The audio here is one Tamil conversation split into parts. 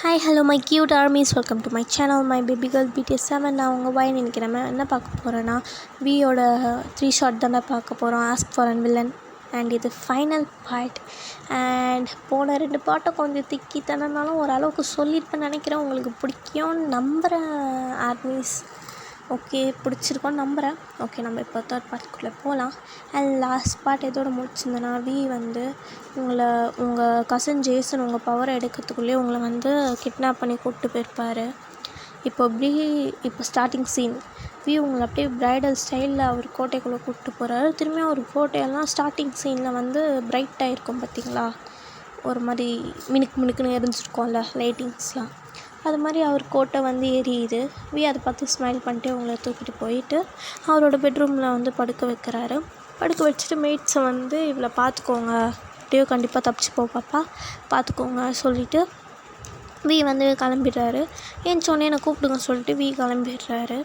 Hi hello my cute armies, welcome to my channel my baby girl BTS7. நான் உங்கள் வாய் நினைக்கிறேன். என்ன பார்க்க போகிறேன்னா வியோட 3 ஷாட் தானே பார்க்க போகிறோம், ask for and villain. And இது ஃபைனல் பார்ட். அண்ட் போன 2 பாட்டும் கொஞ்சம் திக்கி தானனாலும் ஓரளவுக்கு சொல்லியிருப்பேன்னு நினைக்கிறேன். உங்களுக்கு பிடிக்கும்னு நம்புகிறேன் ஆர்மிஸ். ஓகே, பிடிச்சிருக்கோன்னு நம்புகிறேன். ஓகே, நம்ம இப்போ 3rd பார்ட்டுக்குள்ளே போகலாம். அண்ட் லாஸ்ட் பார்ட் எதோட முடிச்சிருந்தேன்னா வந்து உங்கள் கசின் ஜேசன் உங்கள் பவரை எடுக்கிறதுக்குள்ளேயே உங்களை கிட்னாப் பண்ணி கூப்பிட்டு போயிருப்பார். இப்போ ஸ்டார்டிங் சீன் உங்களை அப்படியே ப்ரைடல் ஸ்டைலில் அவர் கோட்டைக்குள்ளே கூப்பிட்டு போகிறாரு. திரும்பியும் அவர் கோட்டையெல்லாம் ஸ்டார்டிங் சீனில் பிரைட்டாக இருக்கும் பார்த்தீங்களா, ஒரு மாதிரி மினுக்குன்னு எரிஞ்சிருக்கோம்ல லைட்டிங்ஸ்லாம், அது மாதிரி அவர் கோட்டை எரியுது. அதை பார்த்து ஸ்மைல் பண்ணிட்டு உங்களை தூக்கிட்டு போயிட்டு அவரோட பெட்ரூமில் படுக்க வைக்கிறாரு. படுக்க வச்சுட்டு மேட்ஸை இவளை பார்த்துக்கோங்க, எப்படியோ கண்டிப்பாக தப்பிச்சு பாப்பா பார்த்துக்கோங்க சொல்லிவிட்டு கிளம்பிடுறாரு. ஏஞ்சோடனே என்னை கூப்பிடுங்க சொல்லிட்டு கிளம்பிடுறாரு.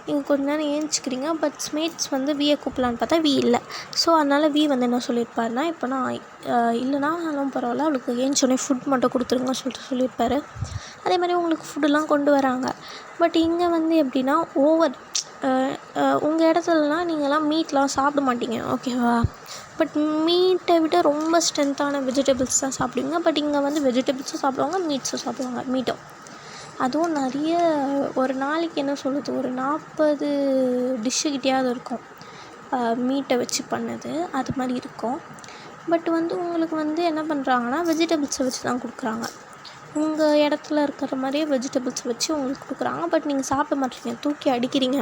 நீங்கள் கொஞ்ச நேரம் ஏஞ்சிக்கிறீங்க. பட் மேட்ஸ் வியை கூப்பிடலான்னு பார்த்தா இல்லை. ஸோ அதனால் என்ன சொல்லியிருப்பாருன்னா, இப்போ நான் இல்லைனாலும் பரவாயில்ல, அவளுக்கு ஏஞ்சோடனே ஃபுட் மட்டும் கொடுத்துருங்க சொல்லியிருப்பாரு. அதே மாதிரி உங்களுக்கு ஃபுட்டெல்லாம் கொண்டு வராங்க. பட் இங்கே எப்படின்னா ஓவர் உங்கள் இடத்துலலாம் நீங்கள்லாம் மீட்லாம் சாப்பிட மாட்டீங்க, ஓகேவா. பட் மீட்டை விட ரொம்ப ஸ்ட்ரென்த்தான வெஜிடபிள்ஸ் தான் சாப்பிடுவீங்க. பட் இங்கே வெஜிடபிள்ஸும் சாப்பிடுவாங்க, மீட்ஸும் சாப்பிடுவாங்க. மீட்டும் அதுவும் நிறைய, ஒரு நாளைக்கு என்ன சொல்லுது, ஒரு 40 டிஷ்ஷுக்கிட்டையாவது இருக்கும் மீட்டை வச்சு பண்ணது, அது மாதிரி இருக்கும். பட் உங்களுக்கு என்ன பண்ணுறாங்கன்னா வெஜிடபிள்ஸை வச்சு தான் கொடுக்குறாங்க. உங்கள் இடத்துல இருக்கிற மாதிரியே வெஜிடபிள்ஸ் வச்சு உங்களுக்கு கொடுக்குறாங்க. பட் நீங்கள் சாப்பிட மாட்டீங்க, தூக்கி அடிக்கிறீங்க.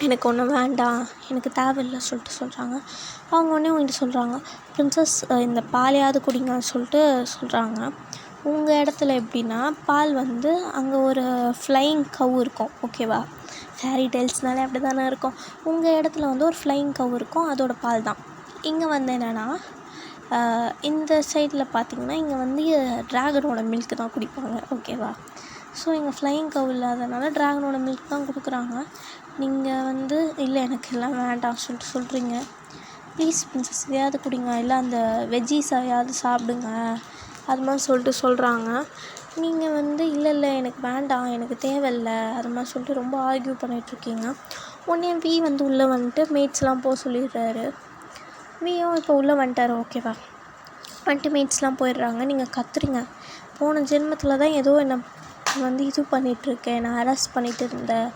எனக்கு ஒன்றும் வேண்டாம், எனக்கு தேவையில்லை சொல்கிறாங்க. அவங்க உங்கள்கிட்ட சொல்கிறாங்க, ப்ரின்சஸ் இந்த பாலையாவது குடிங்கன்னு சொல்கிறாங்க. உங்கள் இடத்துல எப்படின்னா பால் அங்கே ஒரு ஃப்ளையிங் கவ் இருக்கும், ஓகேவா. ஃபேரி டெய்ல்ஸ்னாலே அப்படி தானே இருக்கும். உங்கள் இடத்துல ஒரு ஃப்ளையிங் கவ் இருக்கும், அதோட பால் தான். இங்கே என்னென்னா இந்த சைடில் பார்த்திங்கன்னா இங்கே ட்ராகனோட மில்க் தான் குடிப்பாங்க, ஓகேவா. ஸோ இங்கே ஃப்ளையிங் கவ் இல்லாதனால ட்ராகனோட மில்க் தான் கொடுக்குறாங்க. நீங்கள் இல்லை எனக்கு எல்லாம் வேண்டாம் சொல்கிறீங்க. ப்ளீஸ் ப்ரின்சஸ் எதையாவது குடிங்க, இல்லை அந்த வெஜ்ஜீஸையாவது சாப்பிடுங்க, அது மாதிரி சொல்கிறாங்க. நீங்கள் இல்லை எனக்கு வேண்டாம், எனக்கு தேவையில்லை, அது மாதிரி ரொம்ப ஆர்கியூ பண்ணிகிட்ருக்கீங்க. உடனே உள்ளே மேட்ஸ்லாம் போக சொல்லிடுறாரு. இப்போ உள்ளே வந்துட்டார், ஓகேவா. மேட்ஸ்லாம் போயிடுறாங்க. நீங்கள் கத்துறீங்க, போன ஜென்மத்தில் தான் ஏதோ என்னை இது பண்ணிகிட்ருக்கேன், நான் அரெஸ்ட் பண்ணிகிட்டு இருந்தேன்,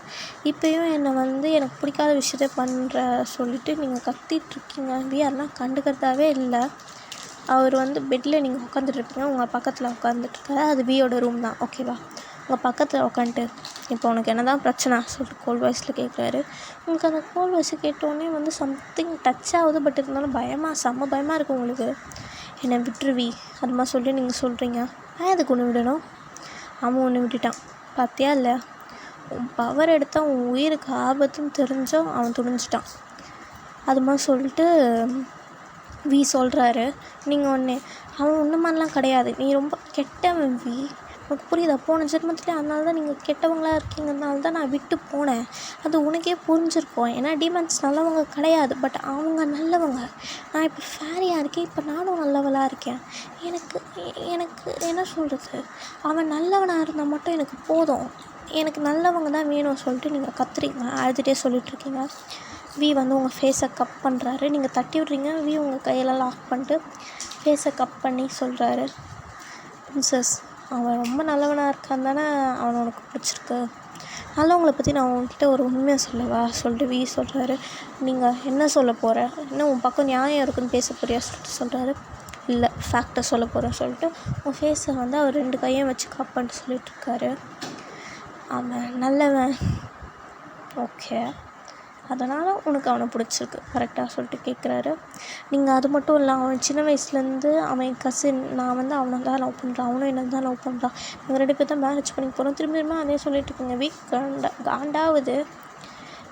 இப்போயும் என்னை எனக்கு பிடிக்காத விஷயத்த பண்ணுற சொல்லிவிட்டு நீங்கள் கத்திகிட்ருக்கீங்க. யாரெல்லாம் கண்டுக்கிறதாவே இல்லை. அவர் பெட்டில் நீங்கள் உட்காந்துட்ருப்பீங்க, உங்கள் பக்கத்தில் உட்காந்துட்ருக்காரு. அது வியோட ரூம் தான், ஓகேவா. உங்கள் பக்கத்தில் உட்காந்துட்டு இப்போ உனக்கு என்ன தான் பிரச்சனை கோல் வாய்ஸில் கேட்குறாரு. உங்களுக்கு அந்த கோல் வாய்ஸை கேட்டோடனே சம்திங் டச் ஆகுது. பட் இருந்தாலும் செம்ம பயமாக இருக்குது உங்களுக்கு. என்னை விட்டுருவி அது மாதிரி நீங்கள் சொல்கிறீங்க. அதுக்கு ஒன்று விடணும், அவன் ஒன்று விட்டுட்டான் பார்த்தியா இல்லை. உன் பவர் எடுத்தால் உன் உயிருக்கு ஆபத்துன்னு தெரிஞ்சோ அவன் துணிஞ்சிட்டான். அது மாதிரி சொல்கிறாரு. நீங்கள் அவன் ஒன்று மாதிரிலாம் கிடையாது, நீ ரொம்ப கெட்டவன் உனக்கு புரியுதா. போன ஜென்மத்துலேயே அதனால தான் நீங்கள் கெட்டவங்களாக இருக்கீங்கனால தான் நான் விட்டு போனேன். அது உனக்கே புரிஞ்சிருக்கோம். ஏன்னா டீமன்ஸ் நல்லவங்க கிடையாது, பட் அவங்க நல்லவங்க. நான் இப்போ ஃபேரியாக இருக்கேன், இப்போ நானும் நல்லவளாக இருக்கேன். எனக்கு என்ன சொல்கிறது, அவன் நல்லவனாக இருந்தால் மட்டும் எனக்கு போதும், எனக்கு நல்லவங்க தான் வேணும் நீங்கள் கத்துறீங்க, அழுதுகிட்டே சொல்லிகிட்ருக்கீங்க. உங்கள் ஃபேஸை கப் பண்ணுறாரு. நீங்கள் தட்டி விட்றீங்க. உங்கள் கையெல்லாம் லாக் பண்ணிட்டு ஃபேஸை கப் பண்ணி சொல்கிறாரு, ப்ரின்சஸ் அவன் ரொம்ப நல்லவனாக இருக்கான் தானே அவனை உனக்கு பிடிச்சிருக்கு. நல்லவங்களை பற்றி நான் உங்ககிட்ட ஒரு உண்மையை சொல்லவா சொல்கிறாரு. நீங்கள் என்ன சொல்ல போகிற, என்ன உன் பக்கம் நியாயம் இருக்குன்னு பேச போறியா சொல்கிறாரு. இல்லை, ஃபேக்டை சொல்ல போகிறேன் உன் ஃபேஸை அவர் 2 கையும் வச்சு கப் பண்ணிட்டு சொல்லிகிட்ருக்காரு. அவன் நல்லவன், ஓகே, அதனால் உனக்கு அவனை பிடிச்சிருக்கு கரெக்டாக கேட்குறாரு. நீங்கள் அது மட்டும் இல்லை, அவன் சின்ன வயசுலேருந்து அவன் என் கசின், நான் அவனை தான் லவ் பண்ணுறான், அவனும் என்ன தான் லவ் பண்ணுறான், நாங்கள் 2 பேர் தான் மேரேஜ் பண்ணி போகிறோம். திரும்ப அதே சொல்லிட்டுருக்கீங்க. காண்டாகுது.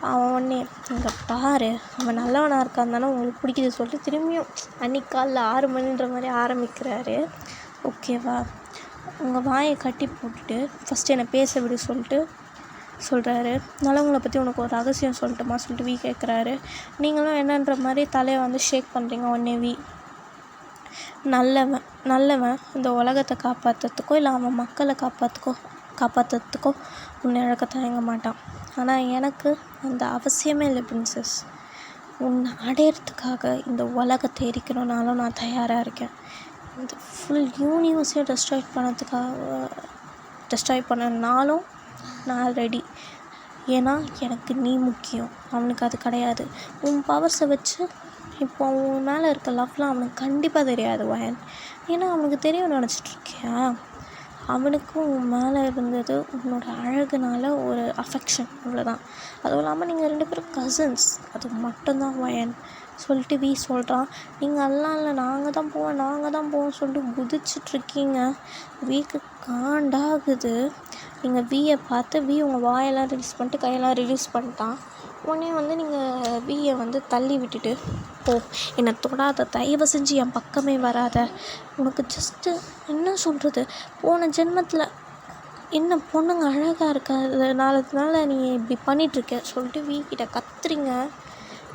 அவன் இங்கே பாரு, அவன் நல்லவனாக இருக்கான் தானே உங்களுக்கு பிடிக்குது திரும்பியும் அன்றைக்கி காலைல 6 மணின்ற மாதிரி ஆரம்பிக்கிறாரு, ஓகேவா. உங்கள் வாயை கட்டி போட்டுட்டு ஃபஸ்ட்டு என்னை பேச விடு சொல்கிறாரு. நல்லவங்களை பற்றி உனக்கு ஒரு ரகசியம் சொல்லட்டுமா கேட்குறாரு. நீங்களும் என்னன்ற மாதிரி தலையை ஷேக் பண்ணுறீங்க. உடனே நல்லவன் நல்லவன் இந்த உலகத்தை காப்பாற்றுறதுக்கோ இல்லை அவன் மக்களை காப்பாற்றுறதுக்கோ உன்னை இழக்க தயங்க மாட்டான். ஆனால் எனக்கு அந்த அவசியமே இல்லை பிரின்சஸ். உன்னை அடையிறதுக்காக இந்த உலகத்தை எரிக்கணுன்னாலும் நான் தயாராக இருக்கேன். இந்த ஃபுல் யூனிவர்ஸையும் டெஸ்ட்ராய் பண்ணனாலும் நான் ரெடி. ஏன்னா எனக்கு நீ முக்கியம், அவனுக்கு அது கிடையாது. உன் பவர்ஸை வச்சு இப்போ உன் மேலே இருக்க லவ்லாம் அவனுக்கு கண்டிப்பாக தெரியாது வயன். ஏன்னா அவனுக்கு தெரியும் நினச்சிட்ருக்கியா? அவனுக்கும் உன் மேலே இருந்தது உன்னோட அழகுனால ஒரு அஃபெக்ஷன், அவ்வளோதான். அதுவும் இல்லாமல் நீங்கள் 2 பேரும் கசின்ஸ், அது மட்டும்தான் வயன் சொல்லிட்டு வி சொல்கிறான். நீங்கள் எல்லாம் இல்லை, நாங்கள் தான் போவோம் சொல்லிட்டு குதிச்சிட்ருக்கீங்க. வீக்கு காண்டாகுது. நீங்கள் வியை பார்த்து வி உங்கள் வாயெல்லாம் ரிலீஸ் பண்ணிட்டு கையெல்லாம் ரிலீஸ் பண்ணிட்டான். உடனே நீங்கள் வியை தள்ளி விட்டுட்டு, ஓ என்னை தொடாத, தயவு செஞ்சு என் பக்கமே வராத, உனக்கு ஜஸ்ட்டு என்ன சொல்கிறது, போன ஜென்மத்தில் என்ன பொண்ணுங்க அழகாக இருக்காதனால நீ இப்படி பண்ணிகிட்ருக்க சொல்லிட்டு வீக்கிட்ட கத்துறீங்க.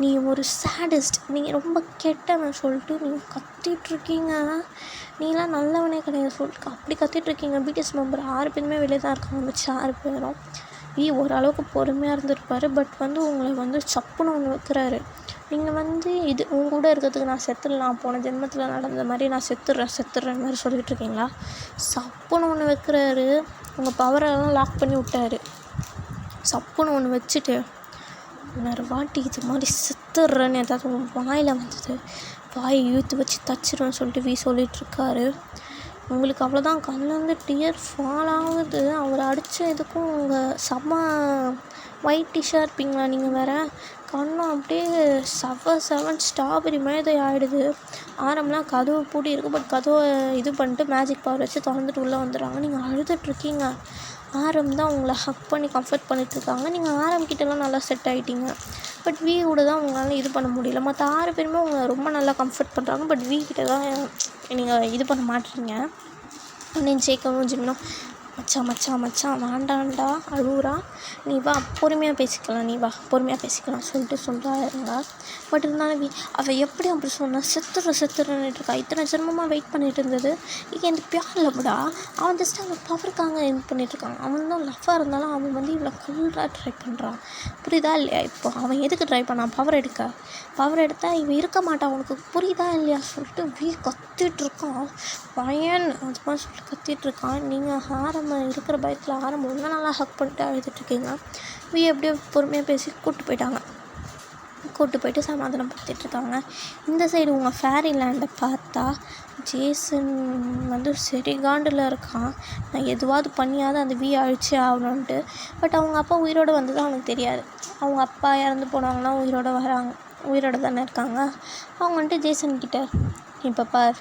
நீ ஒரு சேடிஸ்ட், நீங்கள் ரொம்ப கெட்டவன் சொல்லிட்டு நீங்கள் கத்திகிட்ருக்கீங்க. நீலாம் நல்லவனே கிடையாது சொல்லிட்டு அப்படி கத்திகிட்ருக்கீங்க. பிடிஎஸ் மெம்பர் 6 பேருமே வெளியே தான் இருக்காங்க. மிச்ச 6 பேரும் ஓரளவுக்கு பொறுமையாக இருந்திருப்பார். பட் உங்களை சப்புன்னு ஒன்று வைக்கிறாரு. நீங்கள் இது உங்க கூட இருக்கிறதுக்கு நான் செத்துடலாம், போன ஜென்மத்தில் நடந்த மாதிரி நான் செத்துடுறேன் மாதிரி சொல்லிகிட்டு இருக்கீங்களா? சப்புன்னு ஒன்று வைக்கிறாரு. உங்கள் பவரெல்லாம் லாக் பண்ணி விட்டாரு. சப்புன்னு ஒன்று வச்சுட்டு வேறு வாட்டி இது மாதிரி செத்துடுறேன்னு ஏதாவது உங்கள் வாயில் வாயை இழுத்து வச்சு தச்சிடுவேன்னு சொல்லிட்டு சொல்லிகிட்ருக்காரு. உங்களுக்கு அவ்வளோதான், கண்ணிலேருந்து டியர் ஃபால் ஆகுது. அவர் அடித்த இதுக்கும் உங்கள் செம்ம ஒயிட் டிஷ்ஷாக இருப்பீங்களா நீங்கள் வேறு? கண்ணும் அப்படியே செவன் ஸ்ட்ராபெரி மாதிரி ஆகிடுது. ஆரம்பலாம் கதவு பூட்டி இருக்குது. பட் கதவை இது பண்ணிட்டு மேஜிக் பவர் வச்சு திறந்துட்டு உள்ளே வந்துடுறாங்க. நீங்கள் அழுதுட்ருக்கீங்க. ஆரம் தான் உங்களை ஹக் பண்ணி கம்ஃபர்ட் பண்ணிகிட்ருக்காங்க. நீங்கள் ஆரம்பிக்கிட்டலாம் நல்லா செட் ஆகிட்டீங்க. பட் கூட தான் உங்களால் இது பண்ண முடியல. மற்ற 6 பேருமே உங்களை ரொம்ப நல்லா கம்ஃபர்ட் பண்ணுறாங்க. பட் கிட்ட தான் நீங்கள் இது பண்ண மாட்டீங்க. நீங்கள் ஜெயிக்கணும் ஜிம்னும் மச்சான் வேண்டாண்டா அழுவுறா, நீ வா பொறுமையாக பேசிக்கலாம் சொல்லிட்டு சொல்கிறாருங்க. பட் இருந்தாலும் அவள் எப்படி அப்படி சொன்னால் செத்துறேன்னு இருக்கா. இத்தனை ஜென்மமாக வெயிட் பண்ணிகிட்டு இருந்தது. இங்கே இந்த பியாரில் விடா அவன் ஜஸ்ட் அவன் பவருக்காக இது பண்ணிகிட்ருக்கான். அவன் தான் லவ்வாக இருந்தாலும் அவன் இவ்வளோ கொல்றா ட்ரை பண்ணுறான். புரியுதா இல்லையா? இப்போ அவன் எதுக்கு ட்ரை பண்ணான்? பவர் எடுத்தால் இவன் இருக்க மாட்டான். உனக்கு புரியுதா இல்லையா சொல்லிட்டு கத்திகிட்ருக்கான். பையன் அது மாதிரி சொல்லிட்டு கத்திகிட்ருக்கான். நீங்கள் இருக்கிற பயத்தில் ரொம்ப நல்லா ஹக் பண்ணிட்டு அழுதுட்ருக்கீங்க. எப்படியோ பொறுமையாக பேசி கூப்பிட்டு போயிட்டு சமாதானப்படுத்திகிட்ருக்காங்க. இந்த சைடு உங்கள் ஃபேரி லேண்டை பார்த்தா ஜேசன் சரி காண்டில் இருக்கான். நான் எதுவாவது பண்ணியாவது அந்த அழிச்சே ஆகணுன்ட்டு. பட் அவங்க அப்பா உயிரோடு வந்தது அவனுக்கு தெரியாது. அவங்க அப்பா இறந்து போனாங்கன்னா உயிரோடு தானே இருக்காங்க. அவங்க ஜேசன்கிட்ட இப்போ பார்,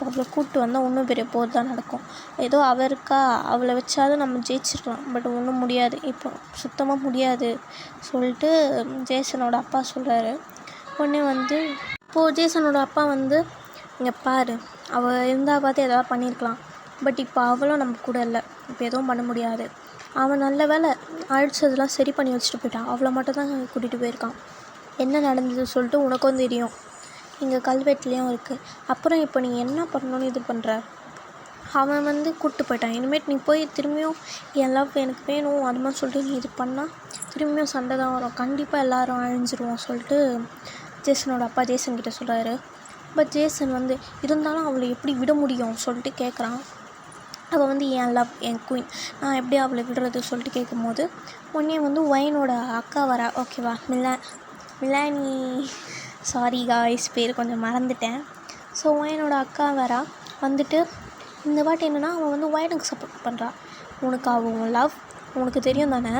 அவளை கூப்பிட்டு வந்தால் இன்னும் பெரிய போர் தான் நடக்கும். ஏதோ அவளை வச்சாவது நம்ம ஜெயிச்சிருக்கலாம். பட் ஒன்றும் முடியாது, இப்போ சுத்தமாக முடியாது சொல்லிட்டு ஜேசனோட அப்பா சொல்கிறாரு. உடனே இப்போது ஜேசனோட அப்பா இங்கே பாரு, அவள் இருந்தால் பார்த்து எதாவது பண்ணியிருக்கலாம். பட் இப்போ அவளும் நம்ம கூட இல்லை, இப்போ எதுவும் பண்ண முடியாது. அவன் நல்ல வேலை அழிச்சதெல்லாம் சரி பண்ணி வச்சுட்டு போயிட்டான். அவளை மட்டும் தான் கூட்டிகிட்டு போயிருக்கான். என்ன நடந்தது சொல்லிட்டு உனக்கும் தெரியும், இங்கே கல்வெட்டுலேயும் இருக்குது. அப்புறம் இப்போ நீ என்ன பண்ணணும்னு இது பண்ணுற? அவன் கூப்பிட்டு போயிட்டான். இனிமேட்டு நீ போய் திரும்பியும் என் லவ் எனக்கு வேணும் அது மாதிரி சொல்லிட்டு நீ இது பண்ணால் திரும்பியும் சண்டை தான் வரும். கண்டிப்பாக எல்லோரும் அழிஞ்சிருவோம் சொல்லிட்டு ஜேசனோட அப்பா ஜேசன்கிட்ட சொல்கிறாரு. பட் ஜேசன் இருந்தாலும் அவளை எப்படி விட முடியும் சொல்லிட்டு கேட்குறான். அவள் என் லவ், என் குயின், நான் எப்படி அவளை விடுறது சொல்லிட்டு கேட்கும்போது உடனே ஒயினோட அக்கா வரா. ஓகேவா, மிலானி, சாரி காய்ஸ் பேர் கொஞ்சம் மறந்துட்டேன். ஸோ ஒயினோட அக்கா வரா. இந்த வாட்டி என்னென்னா அவன் ஒயினுக்கு சப்போர்ட் பண்ணுறான். உனக்கு அவள் லவ் உனக்கு தெரியும் தானே,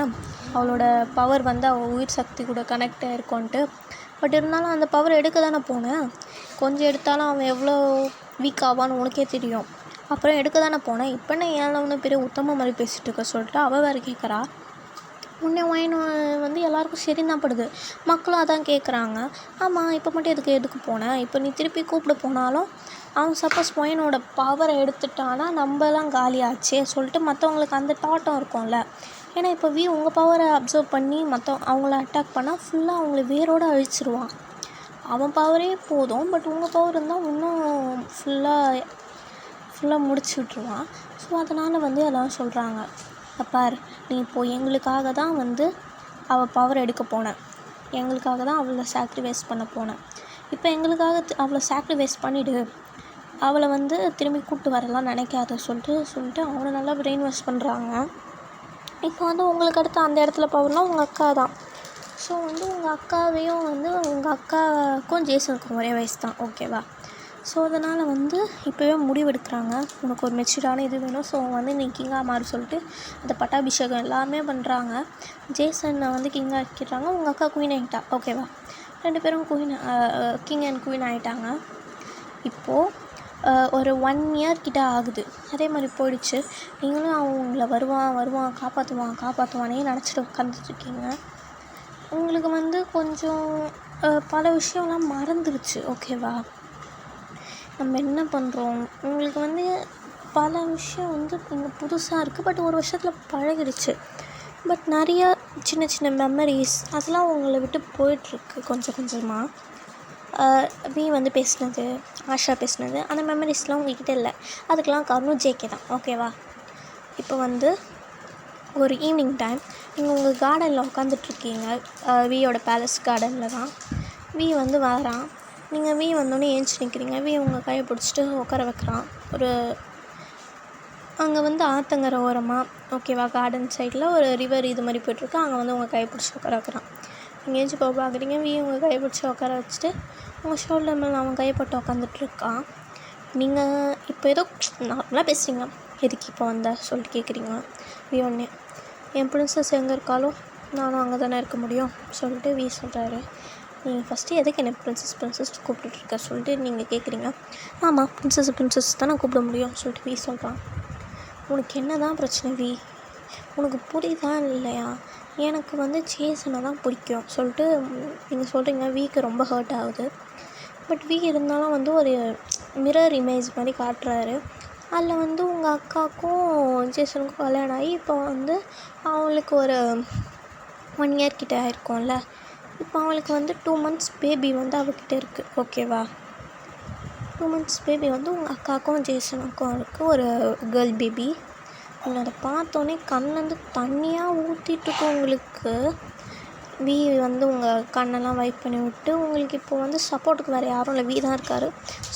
அவளோட பவர் அவள் உயிர் சக்தி கூட கனெக்ட் ஆகிருக்கோன்ட்டு. பட் இருந்தாலும் அந்த பவர் எடுக்க தானே போனேன். கொஞ்சம் எடுத்தாலும் அவன் எவ்வளோ வீக் ஆவான்னு உனக்கே தெரியும். அப்புறம் எடுக்க தானே போனேன். இப்போ என்ன ஏன் பெரிய உத்தம மாதிரி பேசிகிட்டு இருக்க சொல்லிட்டு அவள் வேறு கேட்குறா. உன்னை ஒயின் எல்லாருக்கும் சரி தான் படுது, மக்களும் அதான் கேட்குறாங்க. ஆமாம், இப்போ மட்டும் எதுக்கு போனேன்? இப்போ நீ திருப்பி கூப்பிட போனாலும் அவன் சப்போஸ் ஒயினோட பவரை எடுத்துட்டானா நம்மலாம் காலியாச்சே சொல்லிட்டு மற்றவங்களுக்கு அந்த தாட்டம் இருக்கும்ல. ஏன்னா இப்போ உங்கள் பவரை அப்சர்வ் பண்ணி அவங்கள அட்டாக் பண்ணால் ஃபுல்லாக அவங்கள வேரோடு அழிச்சிருவான். அவன் பவரே போதும், பட் உங்கள் பவர் இருந்தால் இன்னும் ஃபுல்லாக ஃபுல்லாக முடிச்சு விட்ருவான். ஸோ அதனால் வந்து எல்லோரும் சொல்கிறாங்க, பார் நீ இப்போது எங்களுக்காக தான் வந்து அவள் பவர் எடுக்க போனேன், எங்களுக்காக தான் அவளை சாக்ரிஃபைஸ் பண்ண போனேன், இப்போ எங்களுக்காக அவளை சாக்ரிஃபைஸ் பண்ணிவிடு, அவளை வந்து திரும்பி கூப்பிட்டு வரலாம் நினைக்காத சொல்லிட்டு அவனை நல்லா பிரெயின் வாஷ் பண்ணுறாங்க. இப்போ வந்து உங்களுக்கு அடுத்து அந்த இடத்துல பவர்னால் உங்கள் அக்கா தான். ஸோ வந்து உங்கள் அக்காவையும் வந்து உங்கள் அக்காவுக்கும் ஜேசனுக்கும் ஒரே வயசு தான், ஓகேவா? ஸோ அதனால் வந்து இப்போவே முடிவெடுக்கிறாங்க, உனக்கு ஒரு மெச்சூர்டான இது வேணும், ஸோ வந்து நீ கிங்காக மாறு சொல்லிட்டு அந்த பட்டாபிஷேகம் எல்லாமே பண்ணுறாங்க. ஜேசனை வந்து கிங்காக ஆக்கிடுறாங்க, உங்கள் அக்கா குயின் ஆகிட்டா, ஓகேவா? 2 பேரும் கிங் அண்ட் குயின் ஆகிட்டாங்க. இப்போது ஒரு 1 இயர் கிட்ட ஆகுது, அதே மாதிரி போயிடுச்சு. நீங்களும் அவங்கள வருவான் காப்பாற்றுவானே நினச்சிட்டு உட்காந்துட்ருக்கீங்க. உங்களுக்கு வந்து கொஞ்சம் பல விஷயம்லாம் மறந்துடுச்சு, ஓகேவா? நம்ம என்ன பண்ணுறோம், உங்களுக்கு வந்து பல விஷயம் வந்து இங்கே புதுசாக இருக்குது, பட் ஒரு வருஷத்தில் பழகிடுச்சு. பட் நிறையா சின்ன சின்ன மெமரிஸ் அதெல்லாம் உங்களை விட்டு போயிட்டுருக்கு கொஞ்சம் கொஞ்சமாக. வீ வந்து பேசினது, ஆஷா பேசினது, அந்த மெமரிஸ்லாம் உங்கள்கிட்ட இல்லை. அதுக்கெலாம் காரணம் ஜேகே தான், ஓகேவா? இப்போ வந்து ஒரு ஈவினிங் டைம் நீங்கள் உங்கள் கார்டனில் உட்காந்துட்ருக்கீங்க, வீயோட பேலஸ் கார்டனில் தான். வீ வந்து வரான், நீங்கள் வீ வந்தோடனே ஏஞ்சி நிற்கிறீங்க. வீ உங்கள் கையை பிடிச்சிட்டு உட்கார வைக்கிறான். அங்கே வந்து ஆற்றங்கரை ஓரமாக, ஓகேவா, கார்டன் சைடில் ஒரு ரிவர் இது மாதிரி போய்ட்டுருக்கு, அங்கே வந்து உங்கள் கையை பிடிச்சி உட்கார வைக்கிறான். நீங்கள் ஏஞ்சி போக பார்க்குறீங்க, வீ உங்கள் கையை பிடிச்சி உட்கார வச்சுட்டு உங்கள் ஷோல்டர் மேலே அவன் கையை போட்டு உட்காந்துட்ருக்கான். நீங்கள் இப்போ ஏதோ நார்மலாக பேசுகிறீங்க, எதுக்கு இப்போ வந்த சொல்லிட்டு கேட்குறீங்க. வீ ஒன்று, என் பிரின்சஸ் எங்கே இருக்காலும் நானும் அங்கே தானே இருக்க முடியும் சொல்லிட்டு வீ சொல்கிறாரு. நீங்கள் ஃபஸ்ட்டு எதுக்கு என்ன பிரின்சஸ் கூப்பிட்டுட்ருக்க சொல்லிட்டு நீங்கள் கேட்குறீங்க. ஆமாம், பிரின்சஸ் தானே கூப்பிட முடியும் சொல்லிட்டு வீ சொல்கிறான். உனக்கு என்ன தான் பிரச்சனை வீ, உனக்கு புரியுதா இல்லையா? எனக்கு வந்து ஜேசனை தான் பிடிக்கும் சொல்லிட்டு நீங்கள் சொல்கிறீங்க. வீக்கு ரொம்ப ஹர்ட் ஆகுது. பட் வீ இருந்தாலும் வந்து ஒரு மிரர் இமேஜ் மாதிரி காட்டுறாரு. அதில் வந்து உங்கள் அக்காவுக்கும் ஜேசனுக்கும் கல்யாணம் ஆகி இப்போ வந்து அவங்களுக்கு ஒரு 1 இயர் கிட்ட ஆயிருக்கும்ல. இப்போ அவளுக்கு வந்து 2 months பேபி வந்து அவகிட்ட இருக்குது, ஓகேவா? 2 months பேபி வந்து உங்கள் அக்காவுக்கும் ஜேசனுக்கும் இருக்குது, ஒரு கேர்ள் பேபி. நீங்கள் அதை பார்த்தோன்னே கண்லேருந்து தண்ணியாக ஊற்றிட்டுருக்கோம் உங்களுக்கு. வீ வந்து உங்கள் கண்ணெல்லாம் வைப் பண்ணி விட்டு உங்களுக்கு இப்போ வந்து சப்போர்ட்டுக்கு வேறு யாரும் இல்லை, வீ தான் இருக்கார்.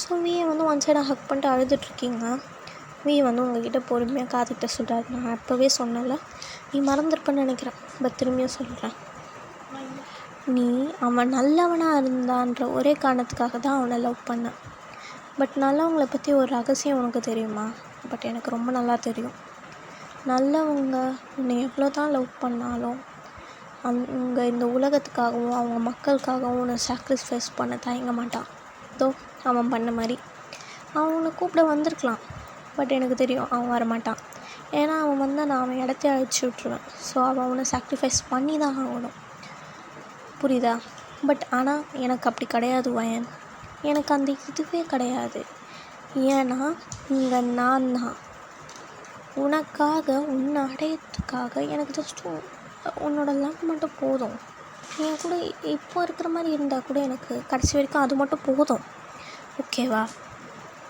ஸோ வீயை வந்து ஒன் சைடாக ஹக் பண்ணிட்டு அழுதுட்ருக்கீங்க. வீ வந்து உங்கள்கிட்ட பொறுமையாக காதுகிட்ட சொல்கிறாரு. நான் அப்போவே சொன்னல, நீ மறந்துருப்பேன்னு நினைக்கிறேன், பட் திரும்பியும் சொல்கிறேன். நீ அவன் நல்லவனாக இருந்தான்ற ஒரே காரணத்துக்காக தான் அவனை லவ் பண்ணேன். பட் நல்லவங்களை பற்றி ஒரு ரகசியம் உனக்கு தெரியுமா? பட் எனக்கு ரொம்ப நல்லா தெரியும். நல்லவங்க உன்னை எவ்வளோ தான் லவ் பண்ணாலும் அங்கே இந்த உலகத்துக்காகவும் அவங்க மக்களுக்காகவும் உன்னை சாக்ரிஃபைஸ் பண்ண தயங்க மாட்டான். இதோ அவன் பண்ண மாதிரி. அவன் உன்னை கூப்பிட வந்திருக்கலாம், பட் எனக்கு தெரியும் அவன் வரமாட்டான். ஏன்னா அவன் வந்தால் நான் அவன் இடத்தையே அழிச்சு விட்ருவேன். ஸோ அவன் உன்னை சாக்ரிஃபைஸ் பண்ணி தான் ஆகணும், புரியுதா? பட் ஆனால் எனக்கு அப்படி கிடையாது வயன், எனக்கு அந்த இதுவே கிடையாது. ஏன்னா இங்கே நான் தான் உனக்காக, உன்னை அடையிறதுக்காக எனக்கு ஜஸ்ட் உன்னோட லவ் மட்டும் போதும். என் கூட இப்போ இருக்கிற மாதிரி இருந்தால் கூட எனக்கு கடைசி வரைக்கும் அது மட்டும் போதும், ஓகேவா?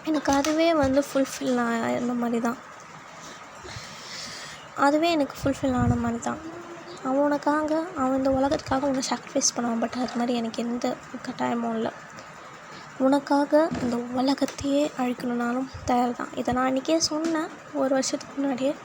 எனக்கு அதுவே வந்து ஃபுல்ஃபில் ஆன மாதிரி தான், அதுவே எனக்கு ஃபுல்ஃபில் ஆன மாதிரி தான். அவனுக்காக, அவன் இந்த உலகத்துக்காக உன்னை சாக்ரிஃபைஸ் பண்ணுவான். பட் அது மாதிரி எனக்கு எந்த கட்டாயமும் இல்லை. உனக்காக இந்த உலகத்தையே அழிக்கணுன்னாலும் தயார் தான். இதை நான் அன்றைக்கே சொன்னேன், 1 வருஷத்துக்கு முன்னாடியே.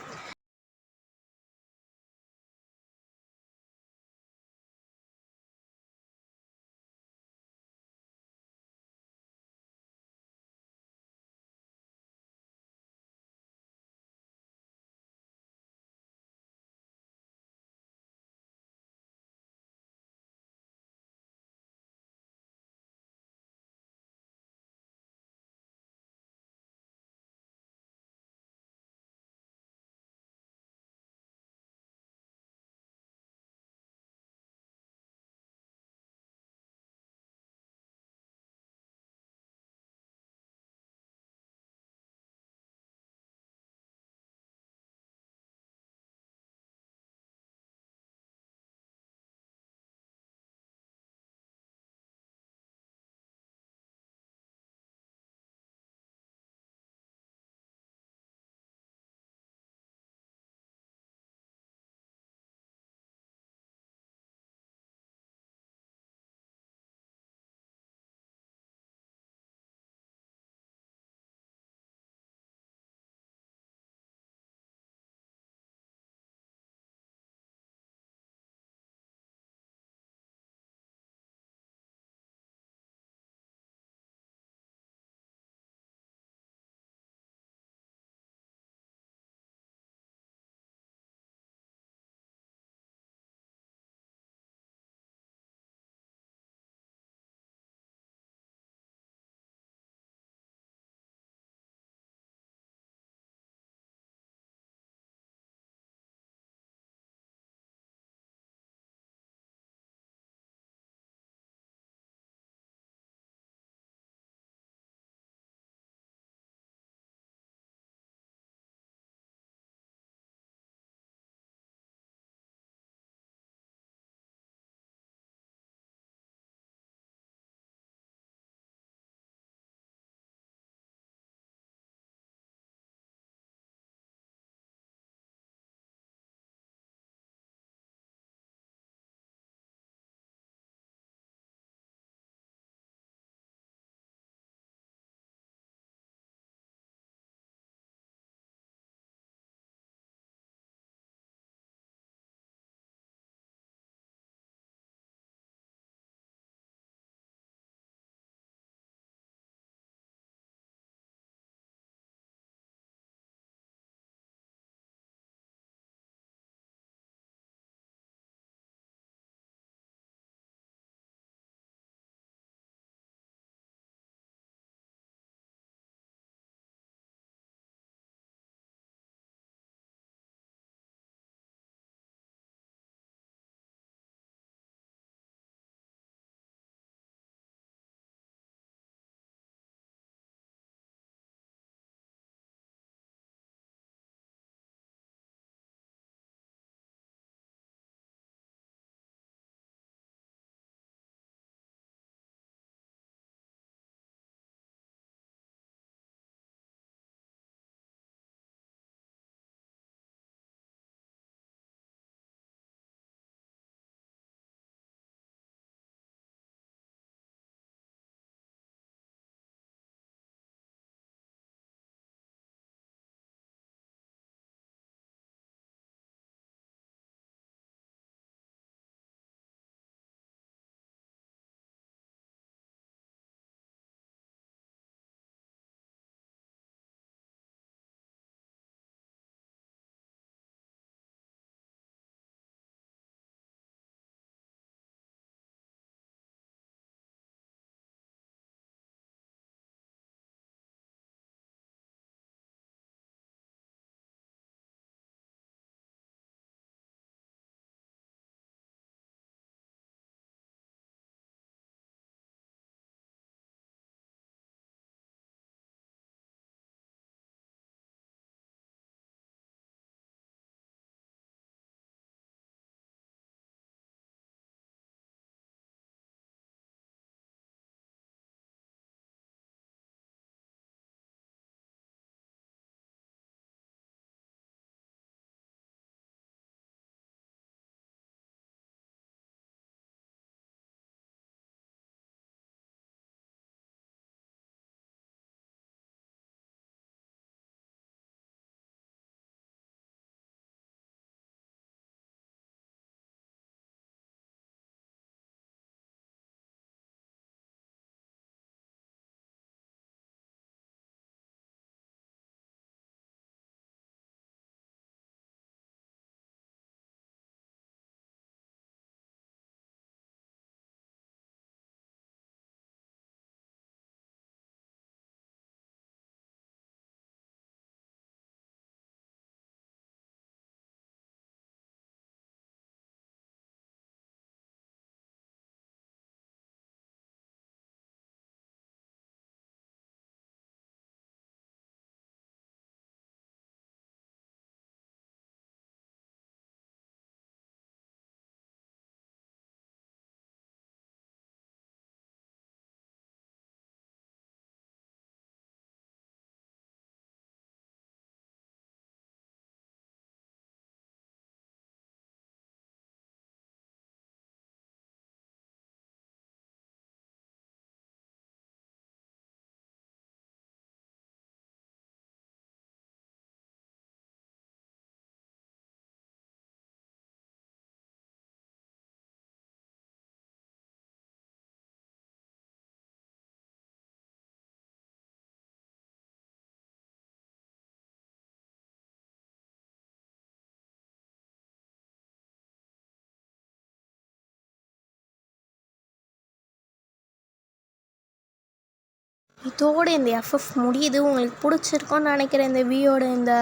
இதோட இந்த எஃப்எஃப் முடியுது. உங்களுக்கு பிடிச்சிருக்கோன்னு நினைக்கிறேன் இந்த வியோட இந்த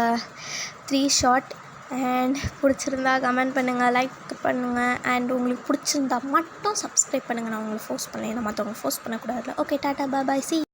3 ஷாட். அண்ட் பிடிச்சிருந்தா கமெண்ட் பண்ணுங்கள், லைக் பண்ணுங்கள். அண்ட் உங்களுக்கு பிடிச்சிருந்தா மட்டும் சப்ஸ்கிரைப் பண்ணுங்கள். நான் உங்களை ஃபோர்ஸ் பண்ணேன், ஏன்னா மற்றவங்களை ஃபோர்ஸ் பண்ணக்கூடாதுல. ஓகே, டாட்டா, பாய், சி.